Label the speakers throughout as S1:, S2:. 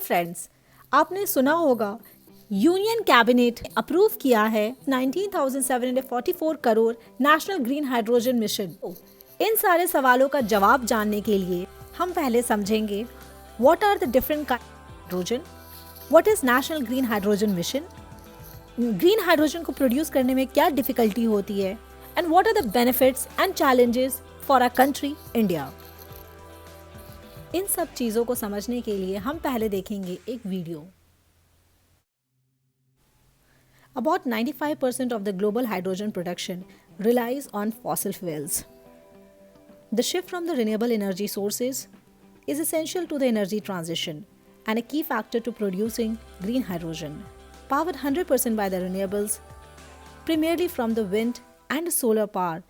S1: Friends, आपने सुना होगा यूनियन कैबिनेट अप्रूव किया है 19,744 crore national green hydrogen mission. इन सारे सवालों का जवाब जानने के लिए हम पहले समझेंगे what are the different hydrogen, what is national green hydrogen mission, green hydrogen को प्रोड्यूस करने में क्या डिफिकल्टी होती है and what are the benefits and challenges for our country India. इन सब चीज़ों को समझने के लिए हम पहले देखेंगे एक video. About 95% of the global hydrogen production relies on fossil fuels. The shift from the renewable energy sources is essential to the energy transition and a key factor to producing green hydrogen. Powered 100% by the renewables, primarily from the wind and solar power,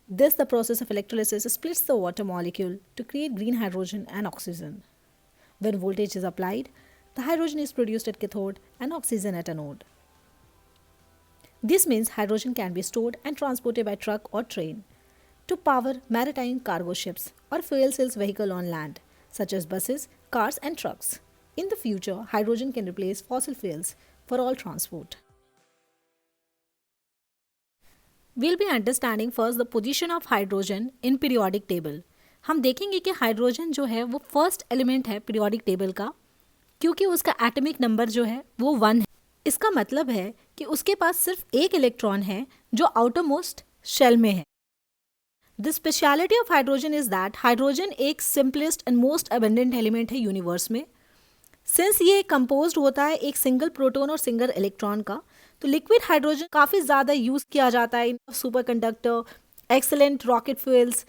S1: the process of electrolysis splits the water molecule to create green hydrogen and oxygen. When voltage is applied, the hydrogen is produced at cathode and oxygen at anode. This means hydrogen can be stored and transported by truck or train to power maritime cargo ships or fuel cells vehicle on land, such as buses, cars and trucks. In the future, hydrogen can replace fossil fuels for all transport. We'll be understanding first the position of hydrogen in periodic table. हम देखेंगे कि hydrogen जो है वो first element है periodic table का, क्योंकि उसका एटॉमिक नंबर जो है वो 1 है। इसका मतलब है कि उसके पास सिर्फ एक इलेक्ट्रॉन है जो आउटर मोस्ट शेल में है। The speciality of hydrogen is that hydrogen एक simplest and most abundant element है यूनिवर्स में। सिंस ये कंपोज्ड होता है एक सिंगल प्रोटॉन और सिंगल इलेक्ट्रॉन का, तो लिक्विड हाइड्रोजन काफ़ी ज़्यादा यूज़ किया जाता है in superconductor, excellent rocket fuels,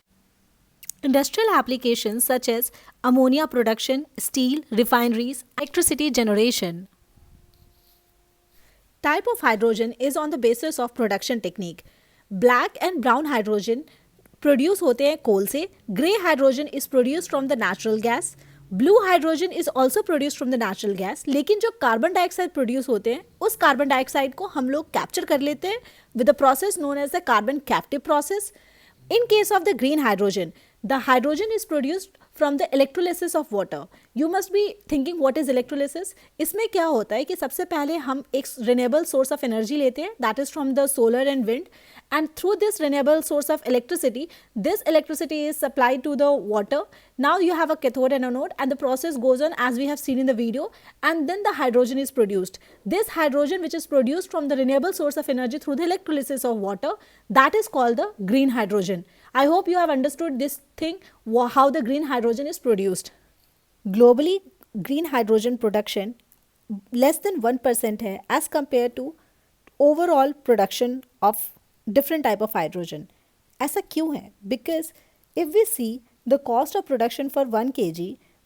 S1: industrial application such as ammonia production, steel, refineries, electricity generation. Type of hydrogen is on the basis of production technique. Black and brown hydrogen produce होते हैं कोल से. Grey hydrogen is produced from the natural gas. Blue hydrogen is also produced from the natural gas. लेकिन जो carbon dioxide produce होते हैं उस carbon dioxide को हम लोग कैप्चर कर लेते हैं with the process known as the carbon captive process. In case of the green hydrogen, the hydrogen is produced from the electrolysis of water. You must be thinking what is electrolysis. इसमें क्या होता है कि सबसे पहले हम एक renewable source of energy लेते हैं, that is from the solar and wind, and through this renewable source of electricity, this electricity is supplied to the water. Now you have a cathode and anode, and the process goes on as we have seen in the video, and then the hydrogen is produced. This hydrogen which is produced from the renewable source of energy through the electrolysis of water, that is called the green hydrogen. I hope you have understood this thing, how the green hydrogen is produced. Globally, green hydrogen production less than 1% है as compared to overall production of different type of hydrogen. ऐसा क्यों है? Because if we see the cost of production for 1 kg,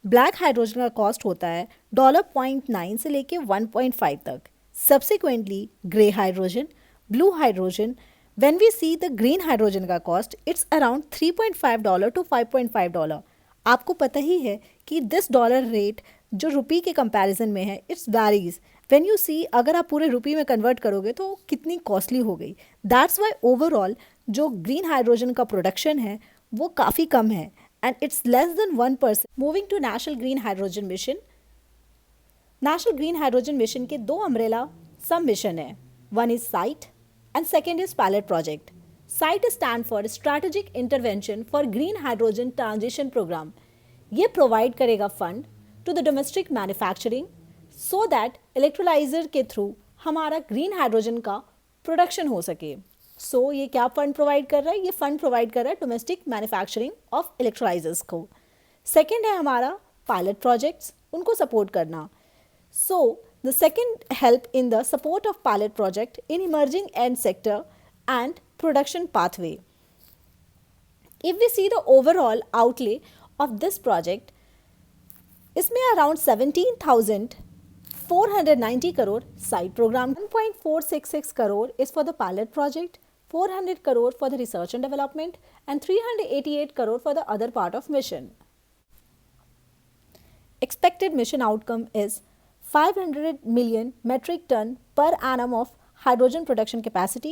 S1: black hydrogen का cost होता है $0.9 से लेके 1.5 तक. Subsequently, grey hydrogen, blue hydrogen, when we see the green hydrogen का cost, it's around $3.5 to $5.5. आपको पता ही है कि this dollar rate जो रुपी के कंपैरिजन में है, it's varies. When you see अगर आप पूरे रुपी में कन्वर्ट करोगे तो कितनी कॉस्टली हो गई. That's why overall जो ग्रीन हाइड्रोजन का प्रोडक्शन है वो काफ़ी कम है and it's less than 1%. Moving to National Green Hydrogen Mission. National Green Hydrogen Mission के 2 अम्ब्रेला सब मिशन है. One is SITE and second is Pilot Project. SITE stand for Strategic Intervention for Green Hydrogen Transition Program. ये provide करेगा fund to the domestic manufacturing so that electrolyzer के through हमारा green hydrogen का production हो सके. सो ये क्या fund provide कर रहा है? ये फंड प्रोवाइड कर रहा है डोमेस्टिक मैन्युफैक्चरिंग ऑफ इलेक्ट्रोलाइजर्स को. सेकेंड है हमारा पायलट प्रोजेक्ट्स, उनको सपोर्ट करना. सो the second help in the support of pilot project in emerging end sector and production pathway. If we see the overall outlay of this project, इसमें around 17,490 crore site program, 1.466 crore is for the pilot project, 400 crore for the research and development, and 388 crore for the other part of mission. Expected mission outcome is 500 million metric ton per annum of hydrogen production capacity.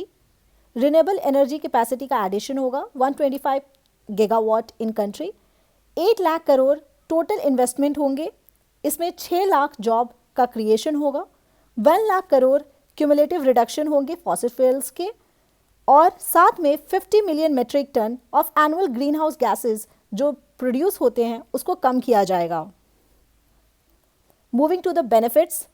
S1: Renewable energy capacity का addition होगा 125 gigawatt in country. 8 lakh crore total investment होंगे इसमें 6 lakh job का creation होगा, 1 lakh crore cumulative reduction होंगे fossil fuels के, और साथ में 50 million metric ton of annual green house gases जो प्रोड्यूस होते हैं उसको कम किया जाएगा। Moving to the benefits,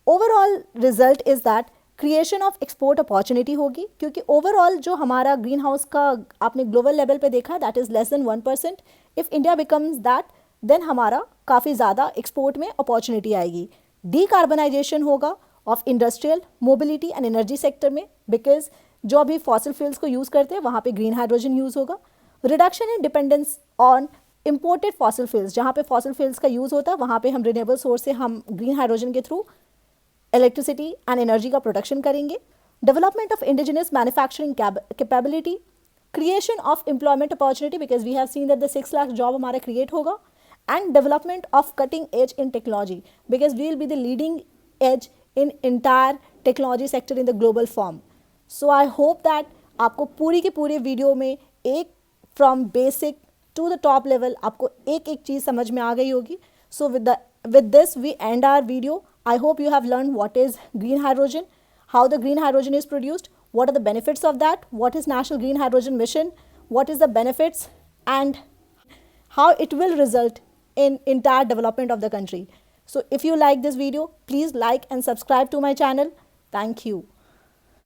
S1: overall result is that creation of export opportunity होगी, क्योंकि ओवरऑल जो हमारा ग्रीन हाउस का आपने ग्लोबल लेवल पे देखा that is less than 1%। If India becomes that then हमारा काफ़ी ज़्यादा एक्सपोर्ट में अपॉर्चुनिटी आएगी। डीकार्बनाइजेशन होगा of industrial, mobility and energy sector में, बिकॉज जो अभी फॉसिल फ्यूल्स को यूज़ करते हैं वहाँ पे ग्रीन हाइड्रोजन यूज़ होगा। Reduction in dependence on imported fossil fuels, जहाँ पे फॉसिल फ्यूल्स का यूज़ होता है वहाँ पे हम रिन्यूएबल सोर्स से हम ग्रीन हाइड्रोजन के थ्रू इलेक्ट्रिसिटी एंड एनर्जी का प्रोडक्शन करेंगे। Development of indigenous manufacturing capability, creation of employment opportunity because we have seen that the 6 lakh job हमारा क्रिएट होगा, and development of cutting edge in technology because we will be the leading edge in entire technology sector in the global form. So I hope that आपको पूरी की पूरी video में एक from basic to the top level आपको एक एक चीज़ समझ में आ गई होगी। सो with this we end our video. I hope you have learned what is green hydrogen, how the green hydrogen is produced, what are the benefits of that, what is National Green Hydrogen Mission, what is the benefits, and how it will result in entire development of the country. So if you like this video, please like and subscribe to my channel. Thank you.